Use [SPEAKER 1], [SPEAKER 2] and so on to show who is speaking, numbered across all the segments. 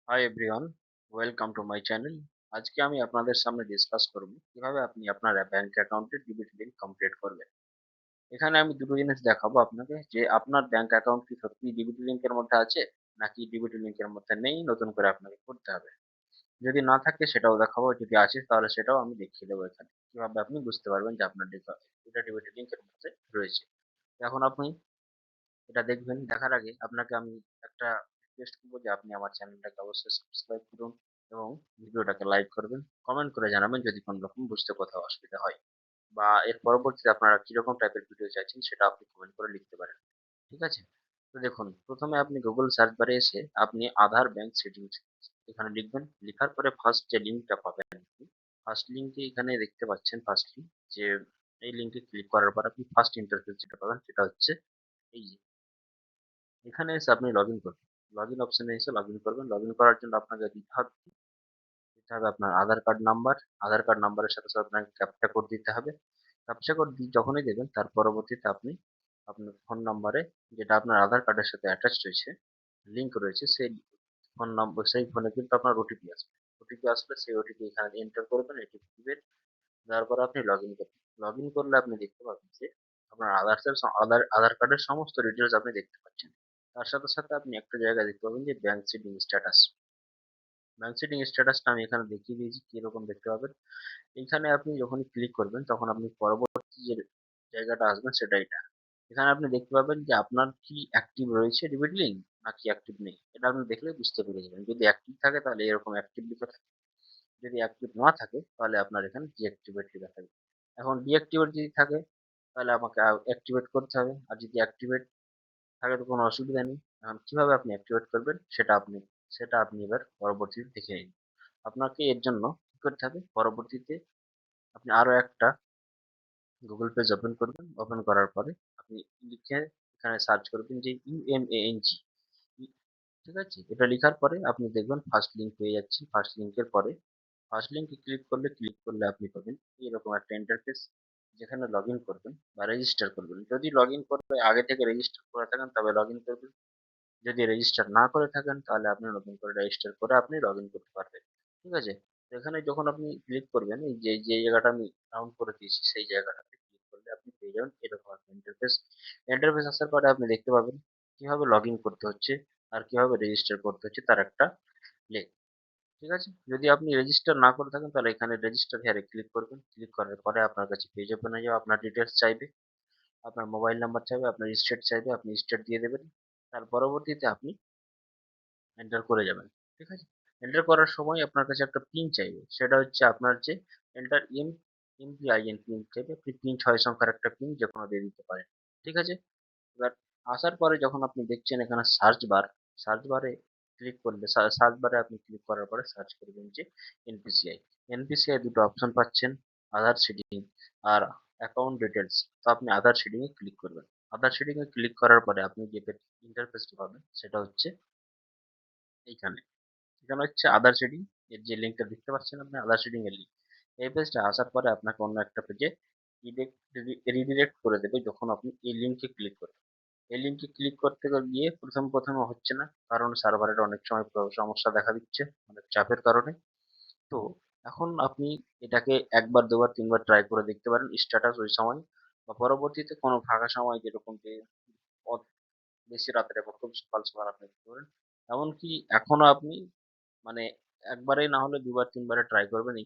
[SPEAKER 1] Hi everyone, welcome to my channel. আজকে আমি আপনাদের সামনে ডিসকাস করব কিভাবে আপনি আপনার ব্যাংক অ্যাকাউন্টে ডিবিটি লিংক কমপ্লিট করবেন। এখানে আমি দুটো জিনিস দেখাবো আপনাকে যে আপনার ব্যাংক অ্যাকাউন্ট কি সত্যি ডিবিটি লিংকের মধ্যে আছে নাকি ডিবিটি লিংকের মধ্যে নেই, নতুন করে আপনাকে করতে হবে। যদি না থাকে সেটাও দেখাবো, যদি আছে তাহলে সেটাও আমি দেখিয়ে দেবো এখানে কিভাবে আপনি বুঝতে পারবেন যে আপনার এটা ডিবিটি লিংকের মধ্যে রয়েছে। এখন আপনি এটা দেখবেন, দেখার আগে আপনাকে আমি একটা রিকোয়েস্ট করবো যে আপনি আমার চ্যানেলটাকে অবশ্যই সাবস্ক্রাইব করুন এবং ভিডিওটাকে লাইক করবেন, কমেন্ট করে জানাবেন যদি কোনো রকম বুঝতে কোথাও অসুবিধা হয়, বা এর পরবর্তীতে আপনারা কিরকম টাইপের ভিডিও চাইছেন সেটা আপনি কমেন্ট করে লিখতে পারেন। ঠিক আছে? তো দেখুন, প্রথমে আপনি গুগল সার্চ বারে এসে আপনি আধার ব্যাংক সেটিংস এখানে লিখবেন। লেখার পরে ফার্স্ট যে লিঙ্কটা পাবেন, ফার্স্ট লিঙ্কে এখানে দেখতে পাচ্ছেন ফার্স্ট লিঙ্ক, যে এই লিঙ্কে ক্লিক করার পর আপনি ফার্স্ট ইন্টারফেস যেটা পাবেন সেটা হচ্ছে এই যে এখানে এসে আপনি লগইন করবেন। লগইন অপশনে এসে লগইন করবেন। লগইন করার জন্য আপনাকে দিতে হবে আপনার আধার কার্ড নাম্বার। আধার কার্ড নাম্বারের সাথে, সাথে আপনাকে ক্যাপচা কোড দিতে হবে। ক্যাপচা কোড যখনই দেবেন তার পরবর্তীতে আপনি আপনার ফোন নাম্বারে, যেটা আপনার আধার কার্ডের সাথে অ্যাটাচড রয়েছে, লিংক রয়েছে, সেই ফোন নম্বর, সেই ফোনে কিন্তু আপনার ওটিপি আসবে। ওটিপি আসলে সেই ওটিপি এখানে এন্টার করবেন। এটিপি দিবেন, দেওয়ার পরে আপনি লগইন করবেন। লগইন করলে আপনি দেখতে পাবেন যে আপনার আধার কার্ডের সমস্ত ডিটেইলস আপনি দেখতে পাচ্ছেন। তার সাথে, সাথে আপনি একটা জায়গায় দেখতে পাবেন যে bank seeding status. Bank seeding স্ট্যাটাসটা আমি এখানে দেখিয়ে দিয়েছি কিরকম দেখতে পাবেন। এখানে আপনি যখনই ক্লিক করবেন তখন আপনি পরবর্তী যে জায়গাটা আসবেন সেটা এটা। এখানে আপনি দেখতে পাবেন যে আপনার কি অ্যাক্টিভ রয়েছে ডিবিট লিংক নাকি অ্যাক্টিভ নেই। এটা আপনি দেখলে বুঝতে পেরে যাবেন। যদি অ্যাক্টিভ থাকে তাহলে এরকম অ্যাক্টিভ লেখা থাকে। যদি অ্যাক্টিভ না থাকে তাহলে আপনার এখানে ডিঅ্যাক্টিভেট লেখা থাকবে। এখন ডিঅ্যাক্টিভেট যদি থাকে তাহলে আমাকে অ্যাক্টিভেট করতে হবে। আর যদি অ্যাক্টিভেট থাকে তো কোনো অসুবিধা নেই। এখন কিভাবে আপনি অ্যাক্টিভেট করবেন সেটা আপনি এবার পরবর্তীতে দেখে নিন। আপনাকে এর জন্য কি করতে হবে, পরবর্তীতে আপনি আরো একটা গুগল পেজ ওপেন করবেন। ওপেন করার পরে আপনি লিখে এখানে সার্চ করবেন যে ইউএমএএনজি। ঠিক আছে? এটা লিখার পরে আপনি দেখবেন ফার্স্ট লিঙ্ক পেয়ে যাচ্ছেন। ফার্স্ট লিঙ্কের পরে ফার্স্ট লিঙ্কে ক্লিক করলে আপনি পাবেন এরকম একটা ইন্টারফেস, যেখানে লগইন করবেন বা রেজিস্টার করবেন। যদি লগইন করে আগে থেকে রেজিস্টার করে থাকেন তবে লগইন করবেন। যদি রেজিস্টার না করে থাকেন তাহলে আপনি নতুন করে রেজিস্টার করে আপনি লগইন করতে পারবেন। ঠিক আছে? তো এখানে যখন আপনি ক্লিক করবেন, এই যে জায়গাটা আমি রাউন্ড করে দিয়েছি সেই জায়গাটাতে ক্লিক করলে আপনি পেয়ে যাবেন এরকম একটা ইন্টারফেস। ইন্টারফেস আসার পরে আপনি দেখতে পাবেন কিভাবে লগইন করতে হচ্ছে আর কিভাবে রেজিস্টার করতে হচ্ছে তার একটা লিঙ্ক। ঠিক আছে? যদি আপনি রেজিস্টার না করে থাকেন তাহলে এখানে রেজিস্টার হেয়ারে ক্লিক করবেন। ক্লিক করার পরে আপনার কাছে পেজ ওপেন হয়ে যাবে। আপনার ডিটেইলস চাইবে, আপনার মোবাইল নাম্বার চাইবে, আপনার স্টেট চাইবে, আপনি স্টেট দিয়ে দেবেন। তার পরবর্তীতে আপনি এন্টার করে যাবেন। ঠিক আছে? এন্টার করার সময় আপনার কাছে একটা পিন চাইবে। সেটা হচ্ছে আপনার যে এন্টার এমপিআইএন পিন চাইবে। আপনি পিন ৬ সংখ্যার একটা পিন যেকোনো দিয়ে দিতে পারেন। ঠিক আছে? এবার আসার পরে যখন আপনি দেখছেন এখানে সার্চ বারে ক্লিক করলে সার্চ বারে আপনি ক্লিক করার পরে সার্চ করবেন যে এনপিসিআই। এনপিসিআই দুটো অপশন পাচ্ছেন, আধার সিডিং আর অ্যাকাউন্ট ডিটেইলস। তো আপনি আধার সিডিং এ ক্লিক করবেন। আধার সিডিং এ ক্লিক করার পরে আপনি যে ইন্টারফেসটা পাবেন সেটা হচ্ছে এইখানে। এখানে হচ্ছে আধার সিডিং এর যে লিঙ্কটা দেখতে পাচ্ছেন আপনি, আধার সিডিং এর লিঙ্ক। এই পেজটা আসার পরে আপনাকে অন্য একটা পেজে রিডিরেক্ট করে দেবে যখন আপনি এই লিঙ্কে ক্লিক করবেন। এই লিঙ্কে ক্লিক করতে গিয়ে প্রথমে হচ্ছে না, কারণ সার্ভারের অনেক সময় সমস্যা দেখা দিচ্ছে অনেক চাপের কারণে। তো এখন আপনি এটাকে একবার দুবার তিনবার ট্রাই করে দেখতে পারেন স্ট্যাটাস ওই সময়, বা পরবর্তীতে কোনো ফাঁকা সময় যেরকম যে বেশি রাত্রে বা খুব সকাল সকাল আপনি দেখতে পারেন। এমনকি এখনো আপনি মানে একবারেই না হলে দুবার তিনবারে ট্রাই করবেন এই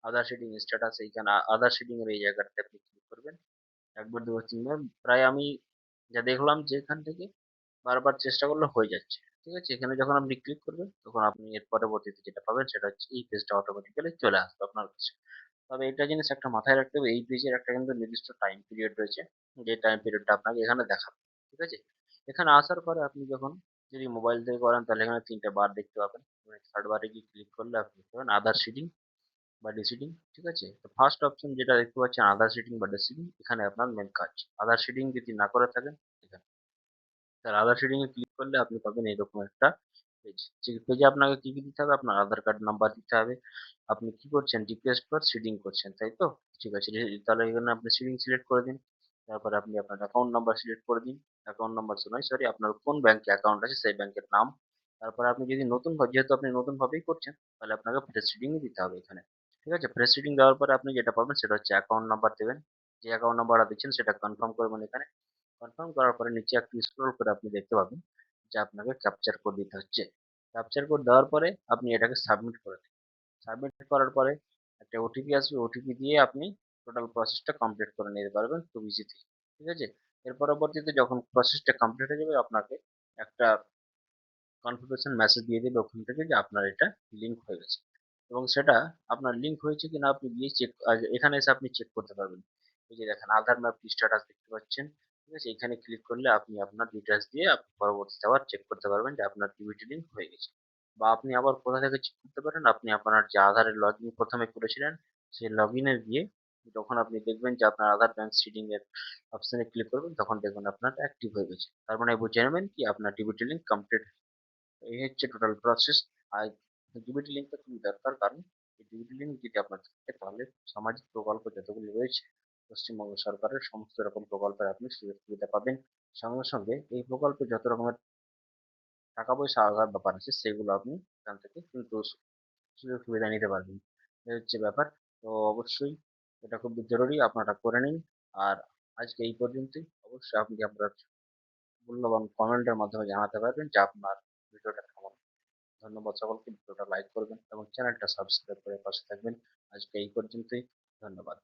[SPEAKER 1] আধার সিডিং স্ট্যাটাস। এইখানে আধার সিডিং এর এই জায়গাটাতে আপনি ক্লিক করবেন। একবার দুবার তিনবার প্রায় আমি যা দেখলাম যে এখান থেকে বারবার চেষ্টা করলে হয়ে যাচ্ছে। ঠিক আছে? এখানে যখন আপনি ক্লিক করবেন তখন আপনি এর পরবর্তীতে যেটা পাবেন সেটা হচ্ছে এই পেজটা অটোমেটিক্যালি চলে আসবে আপনার কাছে। তবে একটা জিনিস একটা মাথায় রাখতে হবে, এই পেজের একটা কিন্তু নির্দিষ্ট টাইম পিরিয়ড রয়েছে, যে টাইম পিরিয়ডটা আপনাকে এখানে দেখাবে। ঠিক আছে? এখানে আসার পরে আপনি যখন যদি মোবাইল থেকে করেন তাহলে এখানে ৩ টে বার দেখতে পাবেন। থার্ড বারে গিয়ে ক্লিক করলে আপনি দেখতে পাবেন আধার সিডিং বা ডিসিডিং। ঠিক আছে? তো ফার্স্ট অপশন যেটা দেখতে পাচ্ছেন আধার সিডিং বা ডিসিডিং, এখানে আপনার মেন কাজ। আধার সিডিং যদি না করে থাকেন এখানে, তাহলে আধার সিডিং এ ক্লিক করলে আপনি পাবেন এরকম একটা পেজ। যে পেজে আপনাকে কি, কি দিতে হবে? আপনার আধার কার্ড নাম্বার দিতে হবে। আপনি কি করছেন? রিকোয়েস্ট ফর সিডিং করছেন, তাই তো? ঠিক আছে। তাহলে এখানে আপনি সিডিং সিলেক্ট করে দিন। তারপরে আপনি আপনার অ্যাকাউন্ট নাম্বার সিলেক্ট করে দিন। অ্যাকাউন্ট নাম্বার নয়, সরি, আপনার কোন ব্যাংকে অ্যাকাউন্ট আছে সেই ব্যাংকের নাম। তারপরে আপনি যদি যেহেতু আপনি নতুন ভাবেই করছেন, তাহলে আপনাকে ফ্রেশ রিডিং দিতে হবে এখানে। ঠিক আছে? ফ্রেশ রিডিং দেওয়ার পরে আপনি যেটা পাবেন সেটা হচ্ছে অ্যাকাউন্ট নাম্বার দেবেন। যে অ্যাকাউন্ট নাম্বারটা দিচ্ছেন সেটা কনফার্ম করবেন এখানে। কনফার্ম করার পরে নিচে একটু স্ক্রল করে আপনি দেখতে পাবেন যে আপনাকে ক্যাপচার কোড দিতে হচ্ছে। ক্যাপচার কোড দেওয়ার পরে আপনি এটাকে সাবমিট করে দিন। সাবমিট করার পরে একটা ওটিপি আসবে, ওটিপি দিয়ে আপনি টোটাল প্রসেসটা কমপ্লিট করে নিতে পারবেন খুব ইজিতে। ঠিক আছে? এর পরবর্তীতে যখন প্রসেসটা কমপ্লিট হয়ে যাবে আপনাকে একটা কনফার্মেশন মেসেজ দিয়ে দেবে ওখান থেকে যে আপনার এটা লিঙ্ক হয়ে গেছে, এবং সেটা আপনার লিঙ্ক হয়েছে কিনা আপনি গিয়ে এখানে এসে আপনি চেক করতে পারবেন। এই যে দেখেন আধার ম্যাপ স্ট্যাটাস দেখতে পাচ্ছেন। ঠিক আছে? এখানে ক্লিক করলে আপনি আপনার ডিটেলস দিয়ে আপনি পরবর্তীতে আবার চেক করতে পারবেন যে আপনার ডিবিটি লিঙ্ক হয়ে গেছে। বা আপনি আবার কোথা থেকে চেক করতে পারেন, আপনি আপনার যে আধারের লগ ইন প্রথমে করেছিলেন সেই লগ ইনে গিয়ে যখন আপনি দেখবেন যে আপনার আধার ব্যাংক সিডিং এর অপশনে ক্লিক করবেন তখন দেখবেন আপনার অ্যাক্টিভ হয়ে গেছে। তার মানে বুঝে নেবেন কি আপনার ডিবিটি লিঙ্ক কমপ্লিট। এই হচ্ছে টোটাল প্রসেস। আর ডিবিটি লিঙ্কটা খুবই দরকার, কারণ এই ডিবিটি লিঙ্ক যদি আপনার থাকে তাহলে সামাজিক প্রকল্প যতগুলি রয়েছে পশ্চিমবঙ্গ সরকারের সমস্ত রকম প্রকল্পের আপনি সুযোগ সুবিধা পাবেন। সঙ্গে সঙ্গে এই প্রকল্পে যত রকমের টাকা পয়সা আলাদার ব্যাপার আছে সেগুলো আপনি এখান থেকে কিন্তু সুযোগ সুবিধা নিতে পারবেন। এই হচ্ছে ব্যাপার। তো অবশ্যই এটা খুব জরুরি, আপনারা করে নিন। আর আজকে এই পর্যন্তই। অবশ্যই আপনি আপনার মূল্যবান কমেন্টের মাধ্যমে জানাতে পারবেন যে আপনার ভিডিওটা কেমন। ধন্যবাদ সকলকে। ভিডিওটা লাইক করবেন এবং চ্যানেলটা সাবস্ক্রাইব করে পাশে থাকবেন। আজকে এই পর্যন্তই। ধন্যবাদ।